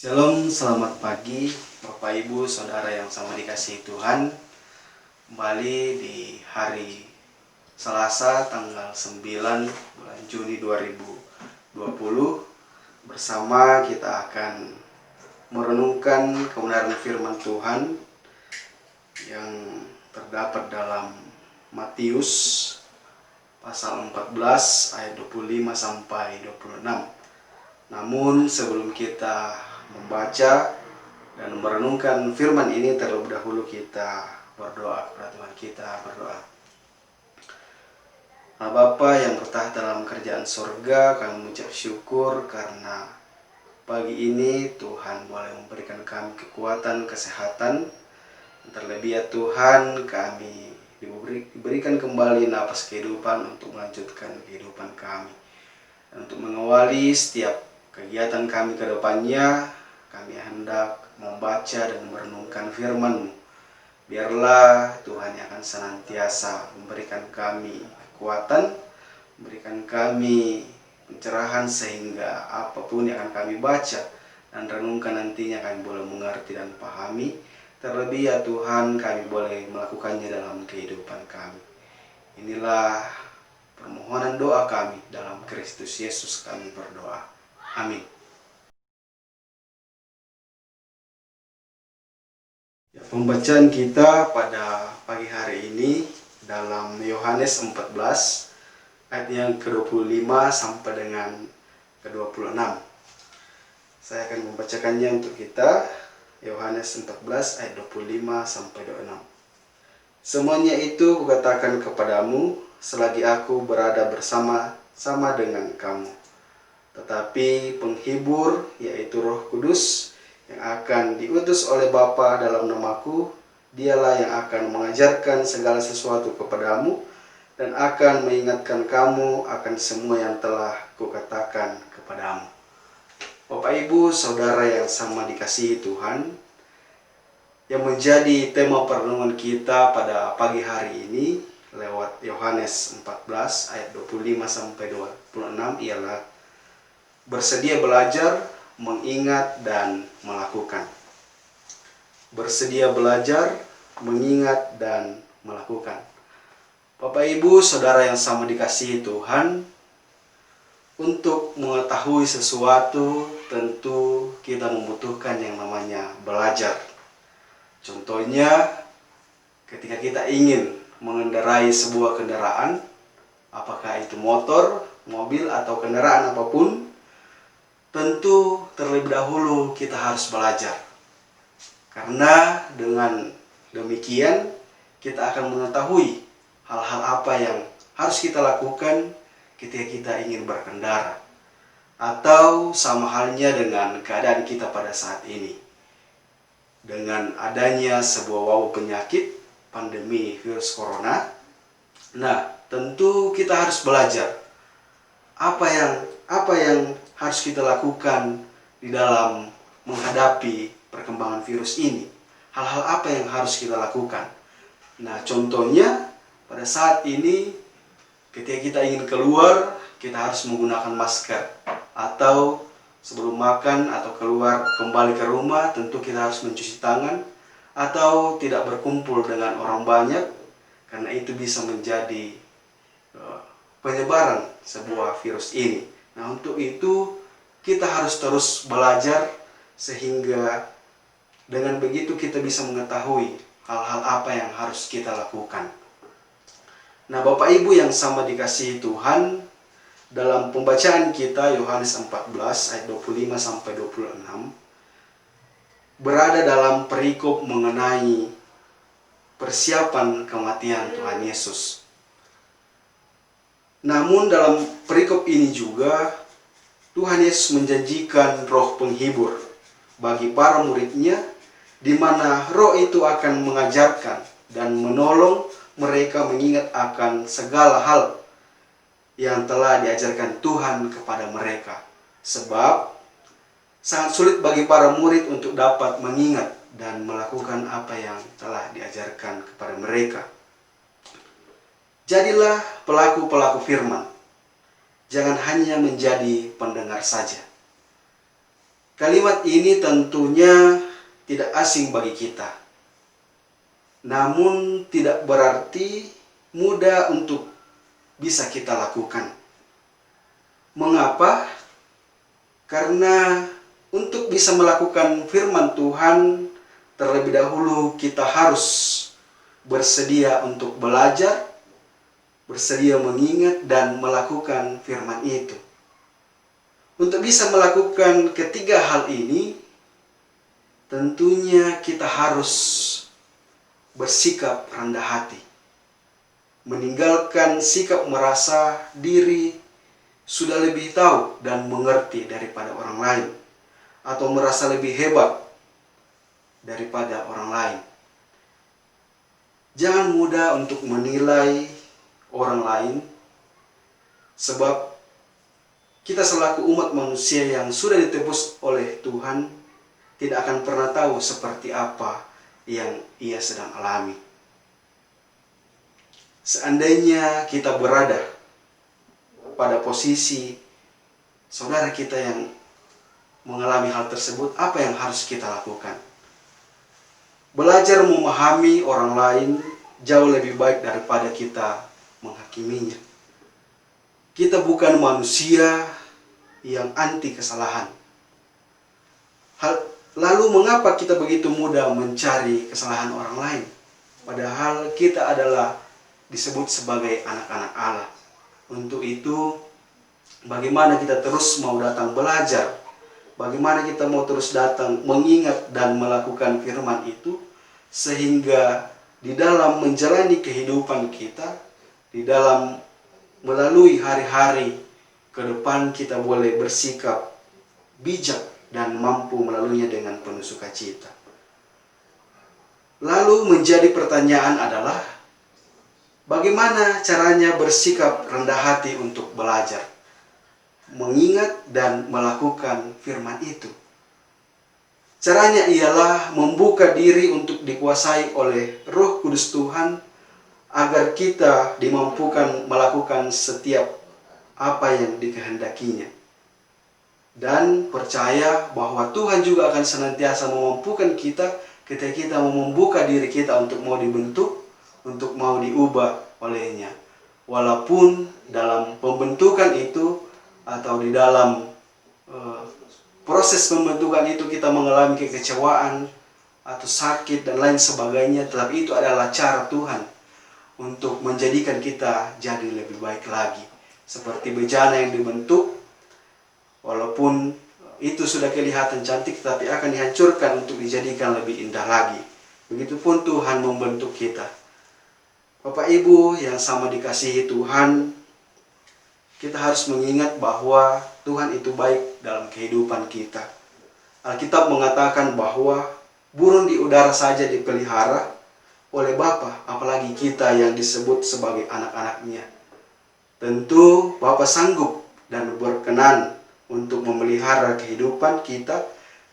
Shalom, selamat pagi Bapak Ibu Saudara yang sama dikasihi Tuhan. Kembali di hari Selasa tanggal 9 bulan Juni 2020. Bersama kita akan merenungkan kebenaran firman Tuhan yang terdapat dalam Matius pasal 14 ayat 25 sampai 26. Namun sebelum kita membaca dan merenungkan firman ini, terlebih dahulu kita berdoa kepada Tuhan. Kita berdoa. Allah Bapa yang bertahta dalam kerajaan surga, kami mengucap syukur karena pagi ini Tuhan boleh memberikan kami kekuatan, kesehatan. Terlebih ya Tuhan, kami diberikan kembali napas kehidupan untuk melanjutkan kehidupan kami. Dan untuk mengawali setiap kegiatan kami ke depannya, kami hendak membaca dan merenungkan firman-Mu. Biarlah Tuhan yang akan senantiasa memberikan kami kekuatan, memberikan kami pencerahan sehingga apapun yang akan kami baca dan renungkan nantinya kami boleh mengerti dan pahami. Terlebih ya Tuhan, kami boleh melakukannya dalam kehidupan kami. Inilah permohonan doa kami dalam Kristus Yesus kami berdoa. Amin. Pembacaan kita pada pagi hari ini dalam Yohanes 14 ayat yang ke-25 sampai dengan ke-26. Saya akan membacakannya untuk kita. Yohanes 14 ayat 25 sampai 26. Semuanya itu kukatakan kepadamu selagi aku berada bersama-sama dengan kamu. Tetapi penghibur, yaitu Roh Kudus, yang akan diutus oleh Bapa dalam namaku, dialah yang akan mengajarkan segala sesuatu kepadamu dan akan mengingatkan kamu akan semua yang telah kukatakan kepadamu. Bapak Ibu Saudara yang sama dikasihi Tuhan, yang menjadi tema perenungan kita pada pagi hari ini lewat Yohanes 14 ayat 25 sampai 26 ialah bersedia belajar, mengingat, dan melakukan. Bersedia belajar, mengingat, dan melakukan. Bapak Ibu Saudara yang sama dikasihi Tuhan, untuk mengetahui sesuatu tentu kita membutuhkan yang namanya belajar. Contohnya ketika kita ingin mengendarai sebuah kendaraan, apakah itu motor, mobil, atau kendaraan apapun, tentu terlebih dahulu kita harus belajar. Karena dengan demikian kita akan mengetahui hal-hal apa yang harus kita lakukan ketika kita ingin berkendara. Atau sama halnya dengan keadaan kita pada saat ini. Dengan adanya sebuah wabah penyakit, pandemi virus corona, tentu kita harus belajar apa yang harus kita lakukan di dalam menghadapi perkembangan virus ini. Hal-hal apa yang harus kita lakukan? Contohnya pada saat ini ketika kita ingin keluar, kita harus menggunakan masker. Atau sebelum makan atau keluar kembali ke rumah, tentu kita harus mencuci tangan. Atau tidak berkumpul dengan orang banyak, karena itu bisa menjadi penyebaran sebuah virus ini. Untuk itu kita harus terus belajar sehingga dengan begitu kita bisa mengetahui hal-hal apa yang harus kita lakukan. Bapak Ibu yang sama dikasihi Tuhan, dalam pembacaan kita Yohanes 14 ayat 25 sampai 26 berada dalam perikop mengenai persiapan kematian Tuhan Yesus. Namun dalam perikop ini juga Tuhan Yesus menjanjikan roh penghibur bagi para muridnya, di mana roh itu akan mengajarkan dan menolong mereka mengingat akan segala hal yang telah diajarkan Tuhan kepada mereka. Sebab sangat sulit bagi para murid untuk dapat mengingat dan melakukan apa yang telah diajarkan kepada mereka. Jadilah pelaku-pelaku firman. Jangan hanya menjadi pendengar saja. Kalimat ini tentunya tidak asing bagi kita, namun tidak berarti mudah untuk bisa kita lakukan. Mengapa? Karena untuk bisa melakukan firman Tuhan, terlebih dahulu kita harus bersedia untuk belajar, bersedia mengingat dan melakukan firman itu. Untuk bisa melakukan ketiga hal ini, tentunya kita harus bersikap rendah hati. Meninggalkan sikap merasa diri sudah lebih tahu dan mengerti daripada orang lain, atau merasa lebih hebat daripada orang lain. Jangan mudah untuk menilai orang lain, sebab kita selaku umat manusia yang sudah ditebus oleh Tuhan tidak akan pernah tahu seperti apa yang ia sedang alami. Seandainya kita berada pada posisi saudara kita yang mengalami hal tersebut, apa yang harus kita lakukan? Belajar memahami orang lain jauh lebih baik daripada kita menghakiminya. Kita bukan manusia yang anti kesalahan. Lalu mengapa kita begitu mudah mencari kesalahan orang lain? Padahal kita adalah disebut sebagai anak-anak Allah. Untuk itu, bagaimana kita terus mau datang belajar? Bagaimana kita mau terus datang mengingat dan melakukan firman itu, sehingga di dalam menjalani kehidupan kita, di dalam melalui hari-hari ke depan kita boleh bersikap bijak dan mampu melaluinya dengan penuh sukacita. Lalu menjadi pertanyaan adalah, bagaimana caranya bersikap rendah hati untuk belajar, mengingat dan melakukan firman itu? Caranya ialah membuka diri untuk dikuasai oleh Roh Kudus Tuhan, agar kita dimampukan melakukan setiap apa yang dikehendakinya. Dan percaya bahwa Tuhan juga akan senantiasa memampukan kita ketika kita mau membuka diri kita untuk mau dibentuk, untuk mau diubah olehnya. Walaupun dalam pembentukan itu atau di dalam proses pembentukan itu kita mengalami kekecewaan atau sakit dan lain sebagainya, tetapi itu adalah cara Tuhan untuk menjadikan kita jadi lebih baik lagi. Seperti bejana yang dibentuk, walaupun itu sudah kelihatan cantik, tapi akan dihancurkan untuk dijadikan lebih indah lagi. Begitupun Tuhan membentuk kita. Bapak Ibu yang sama dikasihi Tuhan, kita harus mengingat bahwa Tuhan itu baik dalam kehidupan kita. Alkitab mengatakan bahwa burung di udara saja dipelihara oleh Bapa, apalagi kita yang disebut sebagai anak-anaknya. Tentu Bapa sanggup dan berkenan untuk memelihara kehidupan kita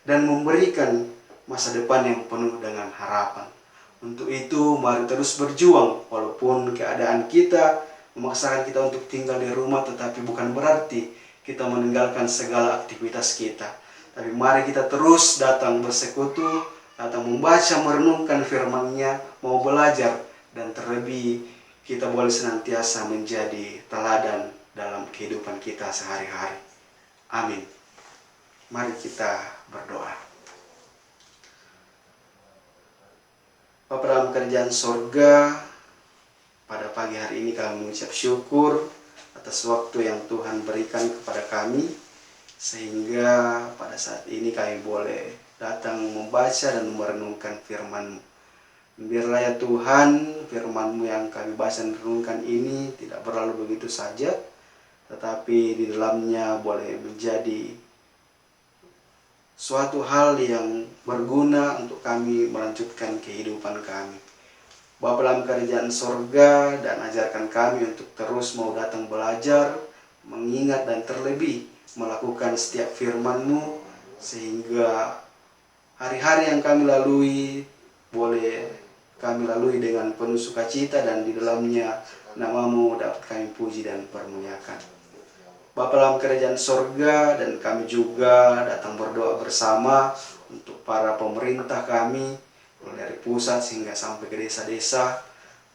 dan memberikan masa depan yang penuh dengan harapan. Untuk itu mari terus berjuang, walaupun keadaan kita memaksakan kita untuk tinggal di rumah, tetapi bukan berarti kita meninggalkan segala aktivitas kita. Tapi mari kita terus datang bersekutu, datang membaca, merenungkan firman-Nya, mau belajar, dan terlebih kita boleh senantiasa menjadi teladan dalam kehidupan kita sehari-hari. Amin. Mari kita berdoa. Bapa dalam kerajaan sorga, pada pagi hari ini kami mengucap syukur atas waktu yang Tuhan berikan kepada kami, sehingga pada saat ini kami boleh datang membaca dan merenungkan firman-Mu. Biarlah ya Tuhan, firman-Mu yang kami baca dan renungkan ini tidak berlalu begitu saja, tetapi di dalamnya boleh menjadi suatu hal yang berguna untuk kami melanjutkan kehidupan kami. Bapa dalam kerajaan sorga, dan ajarkan kami untuk terus mau datang belajar, mengingat dan terlebih melakukan setiap firman-Mu, sehingga hari-hari yang kami lalui boleh kami lalui dengan penuh sukacita, dan di dalamnya nama-Mu dapat kami puji dan permuliakan. Bapa dalam kerajaan sorga, dan kami juga datang berdoa bersama untuk para pemerintah kami, mulai dari pusat hingga sampai ke desa-desa.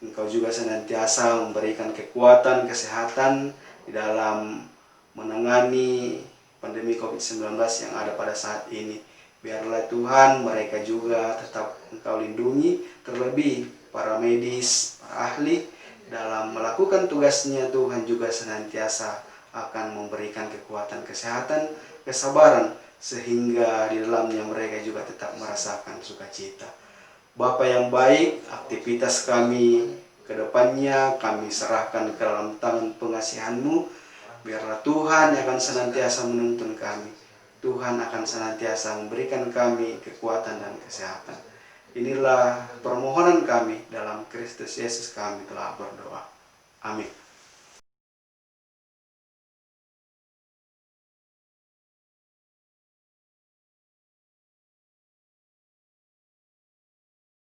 Engkau juga senantiasa memberikan kekuatan, kesehatan di dalam menangani pandemi COVID-19 yang ada pada saat ini. Biarlah Tuhan mereka juga tetap Engkau lindungi, terlebih para medis, para ahli dalam melakukan tugasnya. Tuhan juga senantiasa akan memberikan kekuatan kesehatan, kesabaran, sehingga di dalamnya mereka juga tetap merasakan sukacita. Bapa yang baik, aktivitas kami ke depannya kami serahkan ke dalam tangan pengasihan-Mu. Biarlah Tuhan yang akan senantiasa menuntun kami. Tuhan akan senantiasa memberikan kami kekuatan dan kesehatan. Inilah permohonan kami dalam Kristus Yesus kami telah berdoa. Amin.